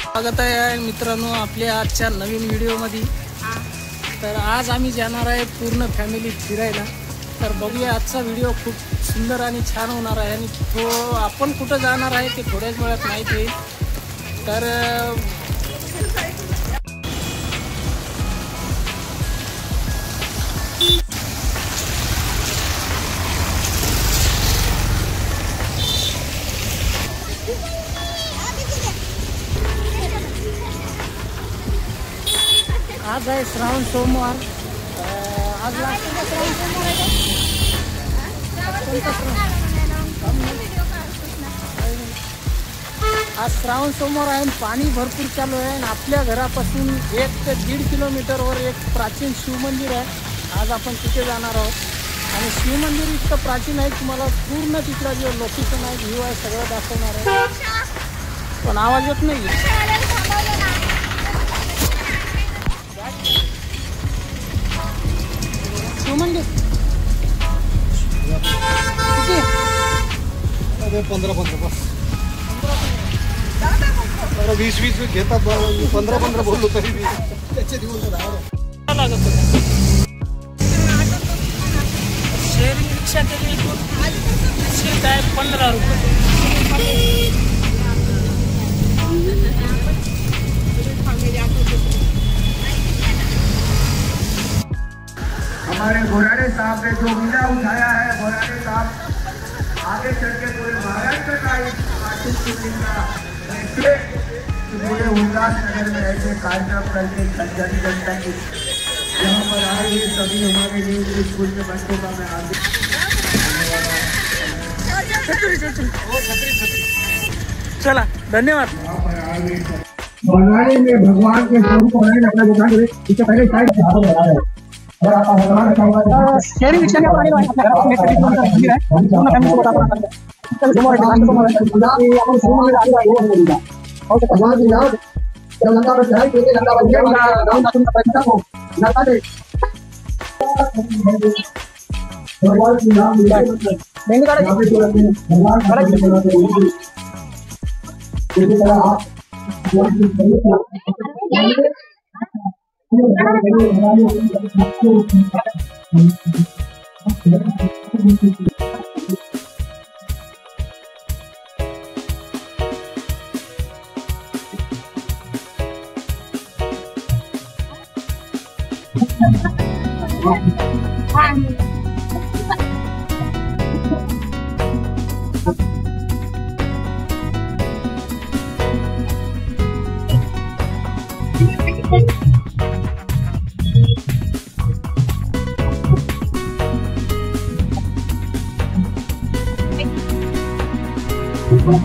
स्वागत आहे मित्रांनो आपल्या आजच्या नवीन व्हिडिओमध्ये। तर आज आम्ही जाणार आहे पूर्ण फॅमिली फिरायला। तर बघूया आजचा व्हिडिओ खूप सुंदर आणि छान होणार आहे आणि तो आपण कुठं जाणार आहे ते थोड्याच वेळात माहिती होईल। तर आज आहे श्रावण सोमवार। आज श्रावण सोमवार आहे आज श्रावण सोमवार आहे। पाणी भरपूर चालू आहे आणि आपल्या घरापासून 1 ते 1.5 किलोमीटरवर एक प्राचीन शिवमंदिर आहे। आज आपण तिथे जाणार आहोत आणि शिवमंदिर इतकं प्राचीन आहे तुम्हाला पूर्ण तिथला जो लोकेशन आहे व्ह्यू आहे सगळं दाखवणार आहे। पण आवाज येत नाही। शिवमंदिर किती 15 बस 20 घेतात 15 बोललो तरी त्याचे दिवस लागत होतं। शेअरिंग रिक्षा केली सीट आहे 15 रुपये। हमारे घोराडे साहब ने जो मीना उठाया है, घोराडे साहब आगे चल के पूरे महाराष्ट्र का एक आर्टिस्टिक का पूरे उल्लासनगर में ऐसे कार्यक्रम करके जनता की यहाँ पर आए हुए सभी हमारे लिए स्कूल के बच्चों का मैं हार्दिक चला धन्यवाद। बनाने में भगवान के स्वरूप बनाने अपना दुकान इससे पहले साइड शेअरिंग रिक्षा पाणी मंदिर आहे पूर्ण फॅमिली सोबत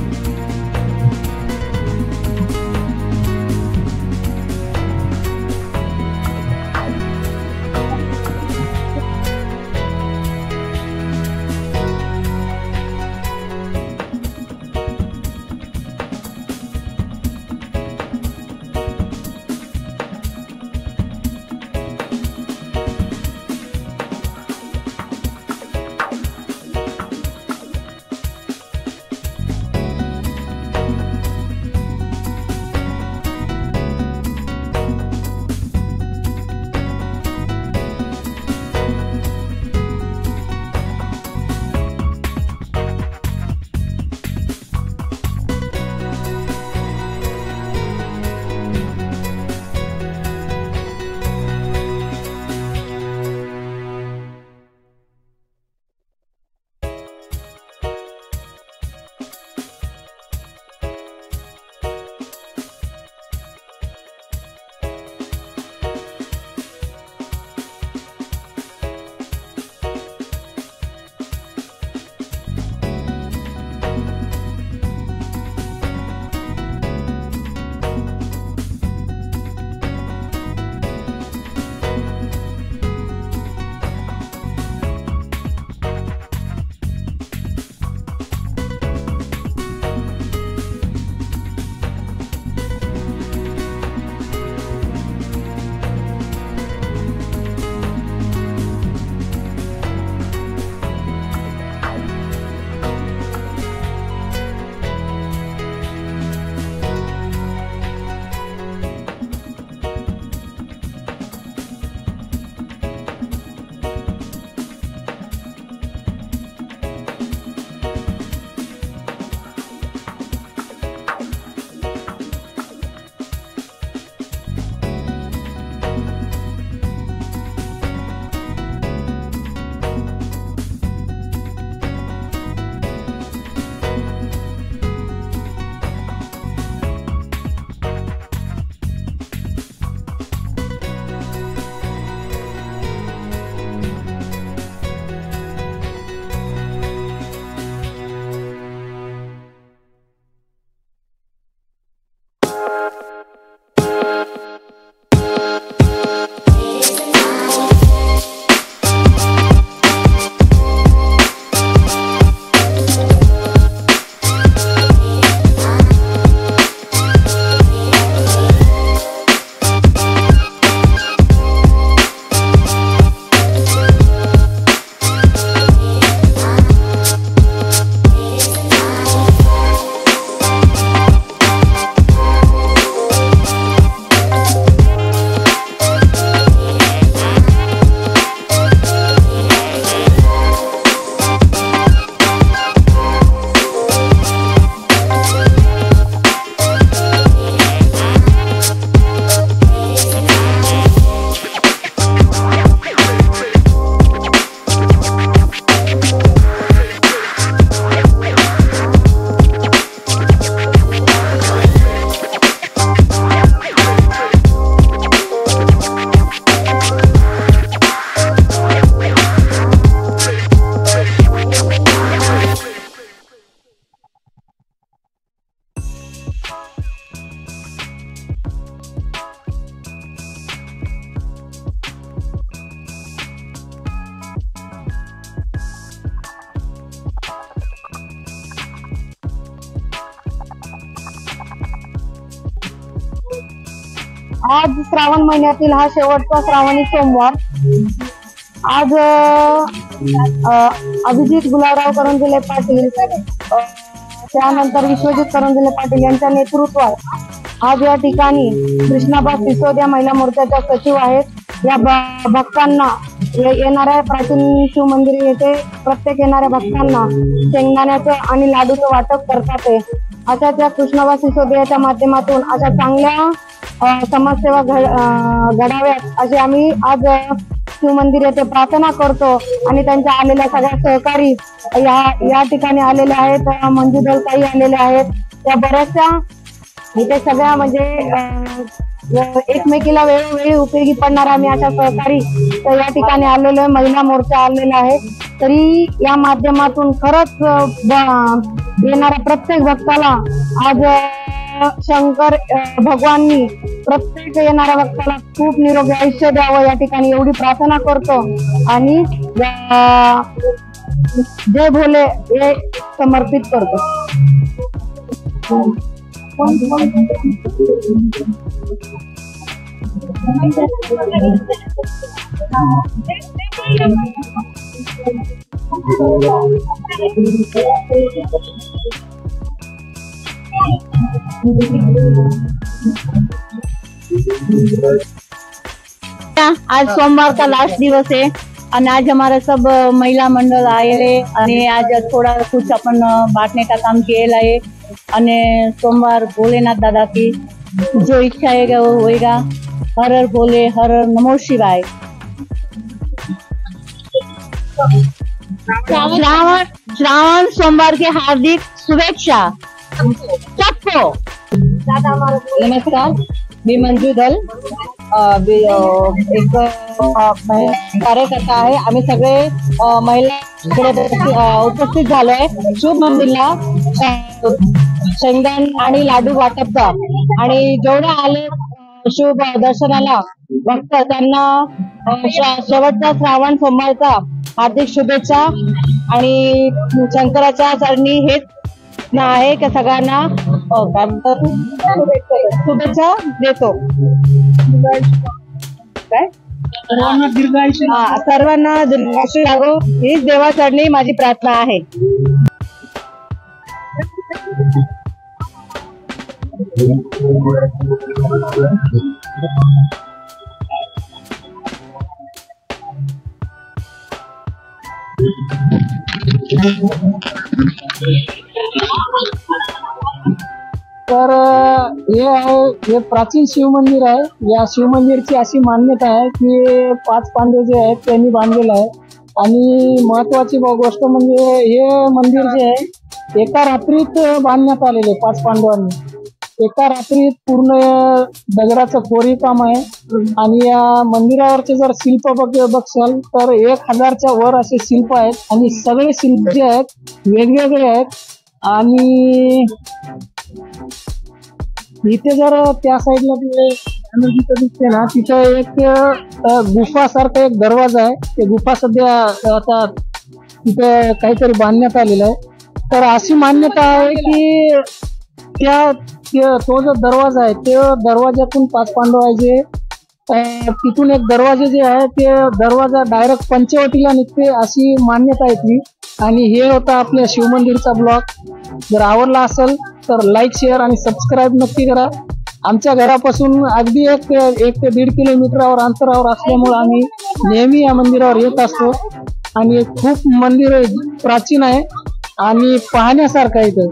आज श्रावण महिन्यातील हा शेवटचा श्रावणी सोमवार. आज अभिजित गुलाबराव करंजुले पाटील, त्यानंतर विश्वजित करंजुले पाटील यांच्या नेतृत्वात आज या ठिकाणी कृष्णाबा सिसोदिया महिला मोर्चाच्या सचिव आहेत. या भक्तांना येणाऱ्या प्राचीन शिव मंदिर येथे प्रत्येक येणाऱ्या भक्तांना शेंगदाण्याचं आणि लाडूचं वाटप करतात. अशा त्या कृष्णाबा सिसोदियाच्या माध्यमातून अशा चांगल्या समाजसेवा घडाव्यात अशी आम्ही आज शिव मंदिर येथे प्रार्थना करतो. आणि त्यांच्या आलेल्या सगळ्या सहकारी या ठिकाणी आलेले आहेत. मंजूदल ताई आलेले आहेत. त्या बऱ्याचशा इथे सगळ्या म्हणजे एकमेकीला वेळोवेळी उपयोगी पडणार आम्ही अशा सहकारी तर या ठिकाणी आलेलो आहे. महिला मोर्चा आलेला आहे. तरी या माध्यमातून खरंच येणाऱ्या प्रत्येक भक्ताला आज शंकर भगवाननी प्रत्येक येणाऱ्या भक्ताला खूप निरोगी आयुष्य द्यावं या ठिकाणी एवढी प्रार्थना करतो. आणि जय भोले हे समर्पित करतो. आज सोमवार का लास्ट दिवस है और आज हमारा सब महिला मंडल आए है और आज थोड़ा कुछ अपन बांटने का काम किया है. और सोमवार भोलेनाथ दादा की जो इच्छा है वो होएगा. हर हर भोले, हर हर नमो शिवाय. श्रावण सोमवार की हार्दिक शुभेच्छा सबको. नमस्कार, मी मंजू दल एक कार्यकर्ता आहे. आम्ही सगळे महिला उपस्थित झालोय शुभ मंदिरला शेंगदाण आणि लाडू वाटपचा. आणि जेवढे आले शुभ दर्शनाला भक्त त्यांना शेवटचा श्रावण सोमवारचा हार्दिक शुभेच्छा. आणि शंकराच्या चरणी हेच आहे की सगळ्यांना शुभेच्छा देतो. काय सर्वांना दीर्घायुष्य लागो हीच देवाचरणी माझी प्रार्थना आहे. तर हे प्राचीन शिव मंदिर आहे. या शिव मंदिरची अशी मान्यता आहे की 5 पांडव जे आहेत त्यांनी बांधलेलं आहे. आणि महत्वाची गोष्ट म्हणजे हे मंदिर जे आहे एका रात्रीत बांधण्यात आलेले 5 पांडवांनी. एका रात्रीत पूर्ण दगडाचं कोरीव आहे. आणि या मंदिरावरचे जर शिल्प बघशाल तर 1000च्या वर असे शिल्प आहेत. आणि सगळे शिल्प जे आहेत वेगवेगळे आहेत. आणि इथे जर त्या साईडला दिसते ना तिथं एक गुफा सारखा एक दरवाजा आहे. ते गुफा सध्या आता तिथं काहीतरी बांधण्यात आलेलं आहे. तर अशी मान्यता आहे की तो जो दरवाजा आहे ते दरवाज्यातून 5 पांडव आहे जे तिथून एक दरवाजे जे आहे ते दरवाजा डायरेक्ट पंचवटीला निघते अशी मान्यता आहे ती. आणि हे होता आपल्या शिवमंदिरचा ब्लॉग. जर आवडला असेल तर लाईक, शेअर आणि सबस्क्राईब नक्की करा. आमच्या घरापासून अगदी 1 ते 1.5 किलोमीटरवर अंतरावर असल्यामुळे आम्ही नेहमी या मंदिरावर येत असतो. आणि खूप मंदिर प्राचीन आहे आणि पाहण्यासारखं आहे. इथं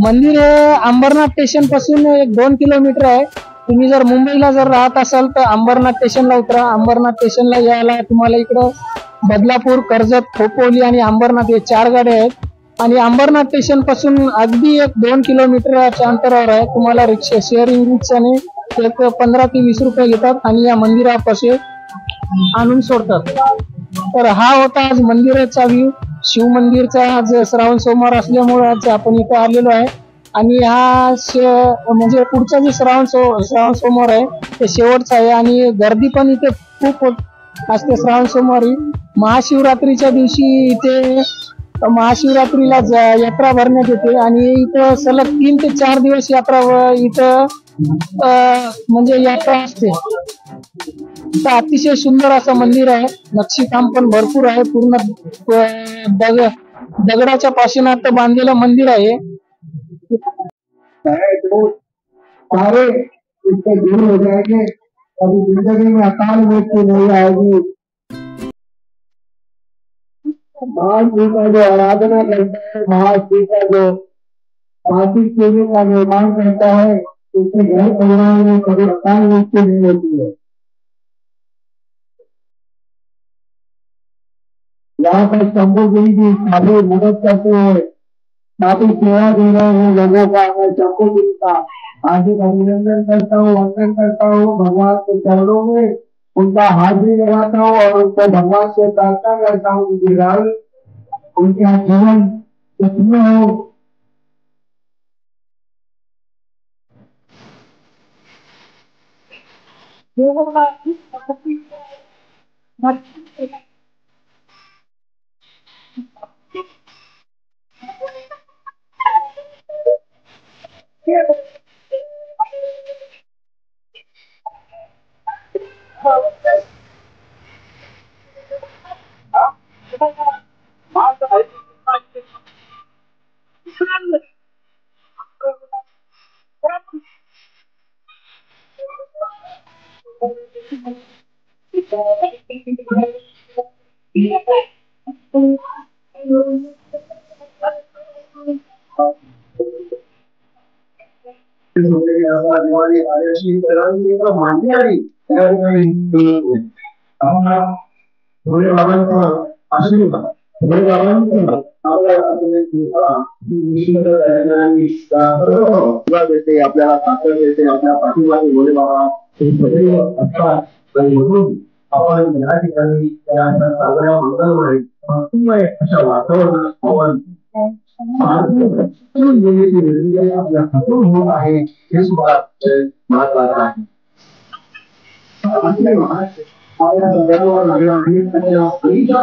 मंदिर अंबरनाथ स्टेशन पासून 1-2 किलोमीटर आहे. तुम्ही जर मुंबईला जर राहत असाल तर अंबरनाथ स्टेशनला उतरा. अंबरनाथ स्टेशनला यायला तुम्हाला इकडं बदलापूर, कर्जत, खोपोली आणि अंबरनाथ हे 4 गाड्या आहेत. आणि अंबरनाथ स्टेशन पासून अगदी 1-2 किलोमीटरच्या अंतरावर आहे. तुम्हाला रिक्षा, शेअरिंग रिक्षाने 15 ते 20 रुपये घेतात आणि या मंदिरापाशी आणून सोडतात. तर हा होता आज मंदिराचा व्ह्यू. शिव मंदिरचा आज श्रावण सोमवार असल्यामुळे आज आपण इथे आलेलो आहे. आणि हा म्हणजे पुढचा जे श्रावण सोमवार आहे ते शेवटचा आहे. आणि गर्दी पण इथे खूप असते श्रावण सोमवारी. महाशिवरात्रीच्या दिवशी इथे महाशिवरात्रीला यात्रा भरण्यात येते आणि इथं सलग 3 ते 4 दिवस यात्रा इथं म्हणजे यात्रा असते. इथं अतिशय सुंदर असं मंदिर आहे. नक्षीकाम पण भरपूर आहे. पूर्ण दगडाच्या पाषाणात बांधलेलं मंदिर आहे. सारे इससे दूर हो जाएंगे, कभी जिंदगी में अकाल मृत्यु नहीं आएगी। महाशिव का जो आराधना करता है, महाशिव का जो मासिक चीजों का निर्माण करता है, उसके घर परिवार में कभी अकाल मृत्यु नहीं होती है। यहाँ पर शंभू गिरी जी काफी मदद करते हैं, काफी सेवा दे रहे हैं लोगों का। मैं शंभू गिरी का हार्दिक अभिनंदन करता हूँ, वंदन करता हूँ। भगवान के चरणों में उनका हाजिरी लगाता हूँ और उनको भगवान से प्रार्थना करता हूँ कि दीर्घायु उनका जीवन सुखमय हो। आपल्याला ताकद देते, आपल्या पाठीमागे भोले बाबा आपण या ठिकाणी सगळ्या मंगलमय अशा वातावरणात आपण आपल्या हातून होत आहे हे सुद्धा महत्वाचं आहे. आपल्या